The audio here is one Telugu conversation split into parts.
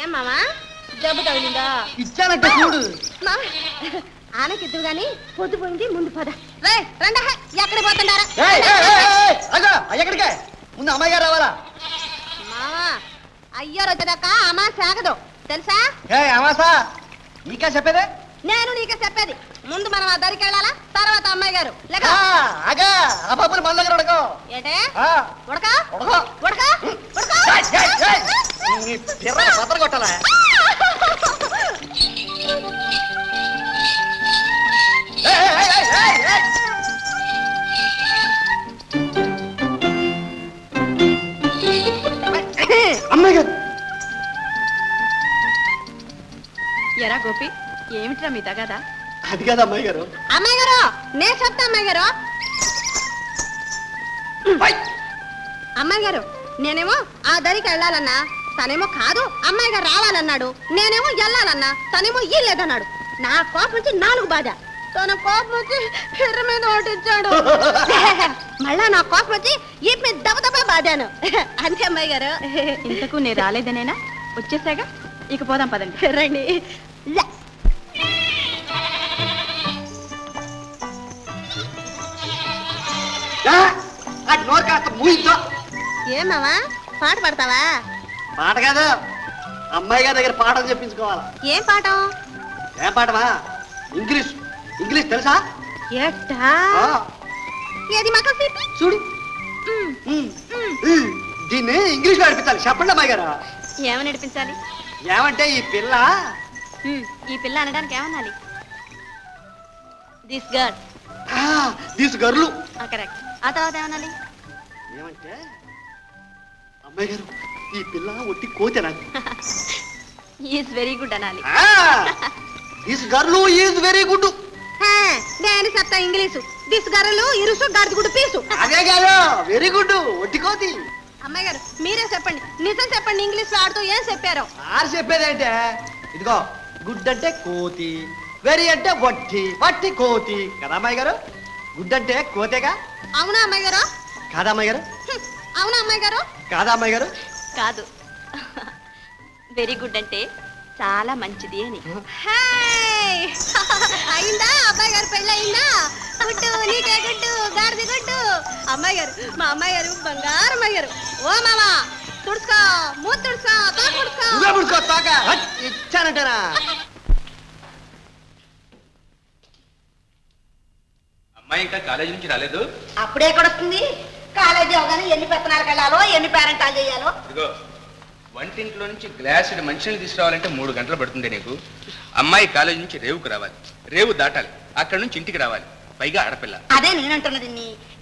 ఏం మామా జబ్బు తగిలిందా? ఇచ్చానంటే చూడు. ఆనకిద్దు గాని పొద్దుపోయింది, ముందు పద. రే రండా, ఎక్కడికి పోతుండారా? ఎక్కడికే? ముందు అమ్మాయి గారు రావాలా? మామా అయ్యారు వచ్చేదాకా అమ్మా సాగదు తెలుసా? అమాసా నీకా చెప్పేదే? నేను నీకే చెప్పేది. ముందు మనం ఆ దరికి వెళ్ళాలా, తర్వాత అమ్మాయి గారు. ఆ బాబుని మన దగ్గర ఉడకో. ఏంటే ఉడక ఉడకో. ఉడక ఉడక పత్ర కొట్టాలా? అమ్మాయి గారు. ఎరా గోపి, ఏమిట్రా మీ తగదా? అది కాదు అమ్మాయి గారు. అమ్మాయి గారు నేను చెప్తా. అమ్మాయి గారు అమ్మాయి గారు నేనేమో ఆ దరికి వెళ్ళాలన్నా, తనేమో కాదు అమ్మాయి గారు రావాలన్నాడు. నేనేమో వెళ్ళాలన్నా, తనేమో ఇల్లేదన్నాడు. నా కోపం వచ్చి 4 బాధ, తన కోపం వచ్చి ఎర్ర మీద ఓటించాడు. మళ్ళా నా కోపం వచ్చి ఈ మీద దెబ్బ బాధాను. అంతే అమ్మాయి గారు. ఇంతకు నేను రాలేదనేనా? వచ్చేసాగా, ఇక పోదాం పదండి. రండి. నోరు కాస్త మూయించో. ఏమావా పాట పాడతావా? పాట కాదు, అమ్మాయి గారి దగ్గర పాఠం చెప్పించుకోవాలా. ఏం పాఠం? ఏం పాఠమా? ఇంగ్లీష్. ఇంగ్లీష్ తెలుసా? ఏట్టా ఏది మాకు చూడు. దీన్ని ఇంగ్లీష్ లో నడిపించాలి. చెప్పండి అమ్మాయి గారు. ఏమని నడిపించాలి? ఏమంటే ఈ పిల్ల ఈ పిల్ల అనడానికి ఏమనాలి? This girl. దీసు గర్లు. కరెక్ట్. ఆ తర్వాత ఏమనాలి? ఏమంటే అమ్మాయి గారు ఈ పిల్ల ఒట్టి కోతే నాకు. ఈజ్ వెరీ గుడ్ అనాలి. This గర్లు is very good. నేను చెప్తా ఇంగ్లీషు. దిస్ గర్రలు ఇరుసు గాడిదగుడు పీసు. అదే కాదు, వెరీ గుడ్ ఒట్టి కోతి. అమ్మాయి గారు మీరే చెప్పండి, నిజం చెప్పండి. ఇంగ్లీష్ లో ఆడుతూ ఏం చెప్పారో? ఆరు చెప్పేదంటే ఇదిగో, గుడ్ అంటే కోతి, వెరీ అంటే వట్టి, వట్టి కోతి కదా అమ్మాయి గారు. గుడ్ అంటే కోతేగా. అవునా అమ్మాయి గారు? కాదా అమ్మాయి గారు? అవునా అమ్మాయి గారు? కాదా అమ్మాయి గారు? కాదు, వెరీ గుడ్ అంటే చాలా మంచిది అని. అయిందా అబ్బాయి గారు? పెళ్ళి అయిందా? గుడ్డు నీకే గుడ్డు, గాడిది గుడ్డు. అమ్మాయి గారు, మా అమ్మాయి గారు బంగారు అమ్మాయి గారు. ఓ మామా తుడుచుకో, మూత తుడుచుకో, తోక తుడుచుకో. నువ్వే ముడుచుకో తోక. ఇచ్చానంటారా? అమ్మాయి ఇంకా కాలేజీ నుంచి రాలేదు. అప్పుడే ఎక్కడ వస్తుంది? కాలేజీ అవగానే ఎన్ని పెత్తనాలకు వెళ్ళాలో, ఎన్ని పేరెంటాలు చేయాలో. ఇదిగో, వంటింట్లో నుంచి గ్లాసుడు మనుషుల్ని తీసుకురావాలంటే 3 గంటలు పడుతుంది నీకు. అమ్మాయి కాలేజీ నుంచి రేవుకు రావాలి, రేవు దాటాలి, అక్కడ నుంచి ఇంటికి రావాలి, పైగా ఆడపిల్ల. అదే నేనంటున్నది.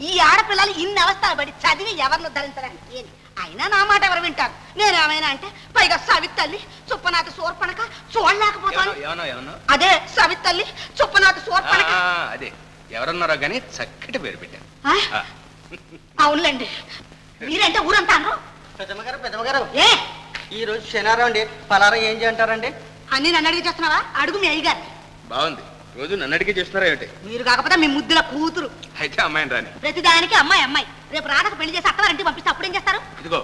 ఈ ఆడపిల్లలు ఇన్ని అవస్థలు పడి చదివి ఎవరిని ఉద్ధరించడానికి ఏని? అయినా నా మాట ఎవరు వింటారు? నేనేమైనా అంటే పైగా సవితల్లి చుప్పనాథ శూర్పణఖ చూడలేకపోతాను. ఏమన్నా అదే సవితల్లి చుప్పనాథ శూర్పణఖ. అదే ఎవరన్నారో గానీ చక్కటి పేరు పెట్టాను. అవునులేండి, మీరంటే ఊరంతా అనరు. పెద్దమ్మగారు ఏ ఈ రోజు శనివారం అండి, పలారం ఏం చేయంటారండి? అన్ని నన్ను అడిగి చేస్తున్నావా? అడుగు మీ అయ్యగారు. బాగుంది, రోజు నన్ను అడిగి చేస్తున్నారా ఏమిటి? మీరు కాకపోతే మీ ముద్దుల కూతురు. అయితే అమ్మాయిని రాని. ప్రతిదానికి అమ్మాయి అమ్మాయి. రేపు రాధకు పెళ్లి చేసి అక్కవారింటికి పంపిస్తే అప్పుడేం చేస్తారు? ఇదిగో,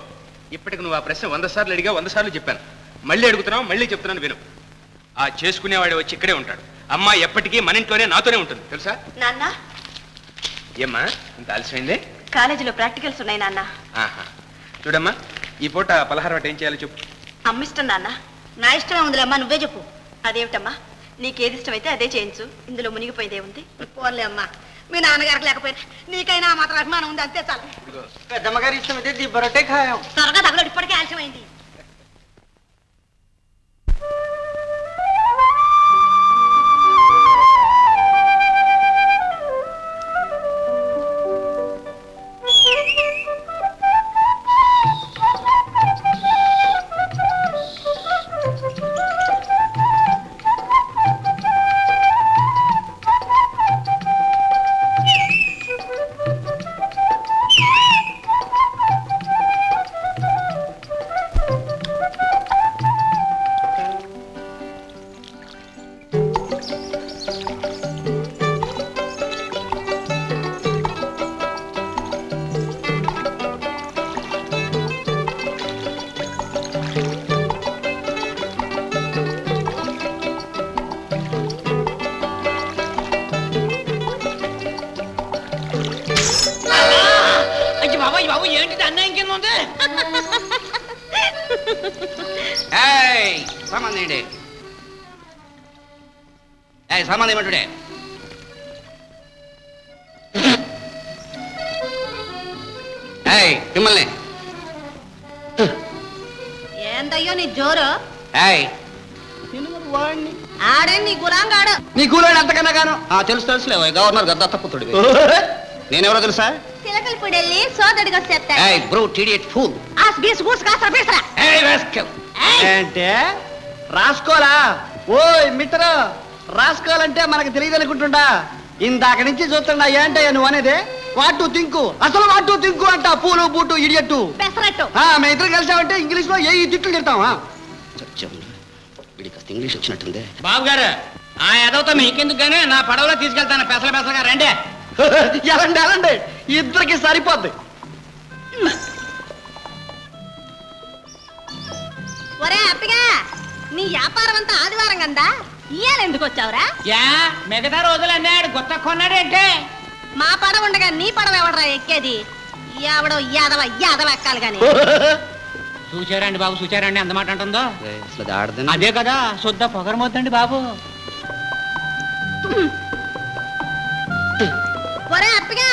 ఇప్పటికి నువ్వు ఆ ప్రశ్న 100 సార్లు అడిగా, 100 సార్లు చెప్పాను. మళ్ళీ అడుగుతున్నావు, మళ్ళీ చెప్తున్నాను విను. ఆ చేసుకునేవాడు వచ్చి ఇక్కడే ఉంటాడు. అమ్మాయి ఎప్పటికీ మన ఇంట్లోనే నాతోనే ఉంటుంది, తెలుసా? నాన్న, ఏమ్మా ఇంత ఆలస్యమైంది? కాలేజీలో ప్రాక్టికల్స్ ఉన్నాయి నాన్న. ఆహా, చూడమ్మా, ఈ పూట పలహారం అంటే ఏం చేయాలో చెప్పు. అమ్మిష్టం నాన్న. నా ఇష్టమే ఉందిలే అమ్మా, నువ్వే చెప్పు. అదేమిటమ్మా, నీకేది ఇష్టమైతే అదే చేయించు, ఇందులో మునిగిపోయిందే ఉంది. పోన్లే అమ్మా, మీ నాన్నగారికి లేకపోయినా నీకైనా మాత్రం అభిమానం ఉంది, అంతే చాలు. ఇదిగో, పెద్దమ్మగారి ఇష్టం అయితే దిబ్బరొట్టే ఖాయం. త్వరగా తగలడు, ఇప్పటికే ఆలస్యమైంది. ఏంటి అన్యాయం కింద ఉంది? సామాన్ ఏంటి? సామాన్ ఏమంటుడే? మిమ్మల్ని ఏందయ్యో నీ జోరు వాడిని ఆడే నీ గులాంగాడు. నీ కూలోడు అంతకన్నా గాను తెలుసులే గవర్నర్ గద్ద పుత్రుడి నేనెవరో తెలుసా? చిలకలు వెళ్ళి సోదడిగా చెప్తా బ్రూట్ ఇడియట్ ఫూల్ అంటే రాసుకోలా? ఓయ్ మిత్ర, రాసుకోవాలంటే మనకు తెలియదు అనుకుంటుండా? ఇందాక నుంచి చూస్తుండా ఏంటయ్యా నువ్వు అనేది? వాటు తింకు, అసలు వాటు తింకు అంట. పూలు బూటు ఇడియట్టు పెసరట్టు. మేము ఇద్దరు కలిసామంటే ఇంగ్లీష్ లో ఏ తిట్లు తిడతావా? వీడికి ఇంగ్లీష్ వచ్చినట్టుంది. బాబు గారు ఆ ఎదవతో మీకెందుకు గానీ నా పడవలో తీసుకెళ్తాను పెసలుగా రండి. ఎలాండి ఎలాండి, ఇద్దరికి సరిపోద్ది. ఒరే అప్పిగా, నీ వ్యాపారం అంతా ఆదివారం కందా, ఇయ్యాల ఎందుకు వచ్చావురా? యా మిగతా రోజులు అన్నాడు కొత్త కొన్నాడేంటే? మా పడవ ఉండగా నీ పడవ ఎవడరా ఎక్కేది? ఎవడో యాదవ యాదవ ఎక్కాలి గాని. చూచారండి బాబు, చూచారండి ఎంత మాట అంటుందో. అసలు ఆడదని అదే కదా శుద్ధ పొగరమొద్దండి బాబు. ఒరే అప్పిగా,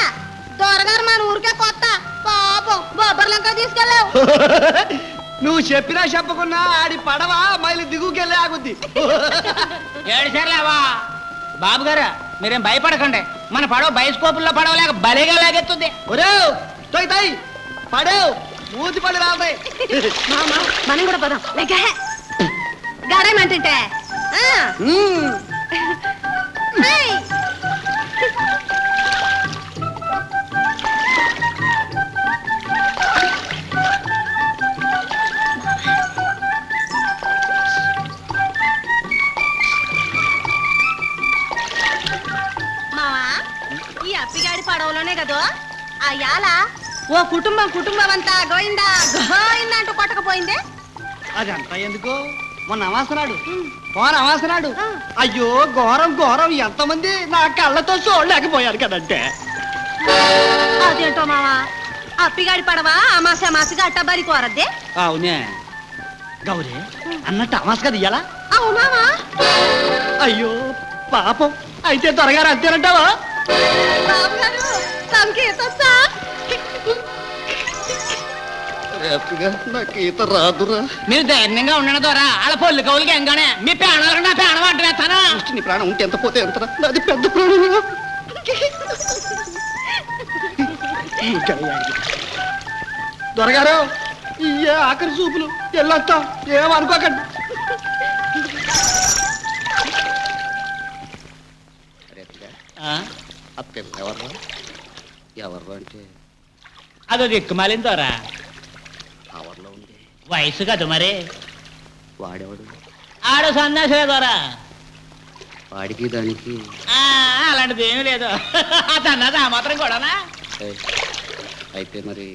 దొరగారు మన ఊరికే కొత్త పాపం బొబ్బర్లంకా తీసుకెళ్ళావు. నువ్వు చెప్పినా చెప్పకున్నా ఆడి పడవ మైలు దిగుకెళ్ళి ఆగుద్ది. ఏడుసార్లేవా బాబు గారు, మీరేం భయపడకండి. మన పడవ బయస్కోపుల్లో పడవలేక బలేగా లాగెత్తుంది. ఒరే తోయ్ తోయ్, పడేవ్ మూతి పడి రాతాయి. మామా మనం కూడా పదం గారేమంటుంటే మావా, ఈ అప్పిగాడి పడవలోనే కదా ఆ యాల ఓ కుటుంబం అంతా గోయిందా గోయిందా అంటూ కొట్టకపోయిందే. అదంతా ఎందుకు? మొన్న అమాసనాడు అమాసనాడు. అయ్యో ఘోరం ఘోరం, ఎంతమంది నా కళ్ళతో చూడలేకపోయారు కదంటే. అదేంటో మావా, అప్పిగాడి పడవ అమాసగా అట్టబరి కోరద్దే. అవునే గౌరీ, అన్నట్టు అమాస్ కదా ఇయ్యాలా? అవు మావా. అయ్యో పాపం, అయితే త్వరగా అంతేనంటావా? బాబు గారు సంకేతొచ్చా? నాకు ఈత రాదురా. మీరు ధైర్యంగా ఉండడం ద్వారా వాళ్ళ పొల్లు కవులకి ఎంగానే మీ ప్రాణాలు నా ప్రాణం అంటున్నాను. నీ ప్రాణం ఉంటే ఎంత పోతే ఎంత, నాది పెద్ద ప్రాణం. దొరగారు, ఇయ్యే ఆఖరి చూపులు, వెళ్ళొస్తాం, ఏమనుకోకండి. ఎవర్రా ఎవర్రా అంటే అదో దిక్కుమాలిన ద్వారా ఆవర్లో ఉంది. వయసు కదా మరి. వాడేవాడు? ఆడో సన్యాసులే ద్వారా. వాడికి దానికి అలాంటిది ఏమీ లేదు. అతన్నది ఆ మాత్రం కూడానా? అయితే మరి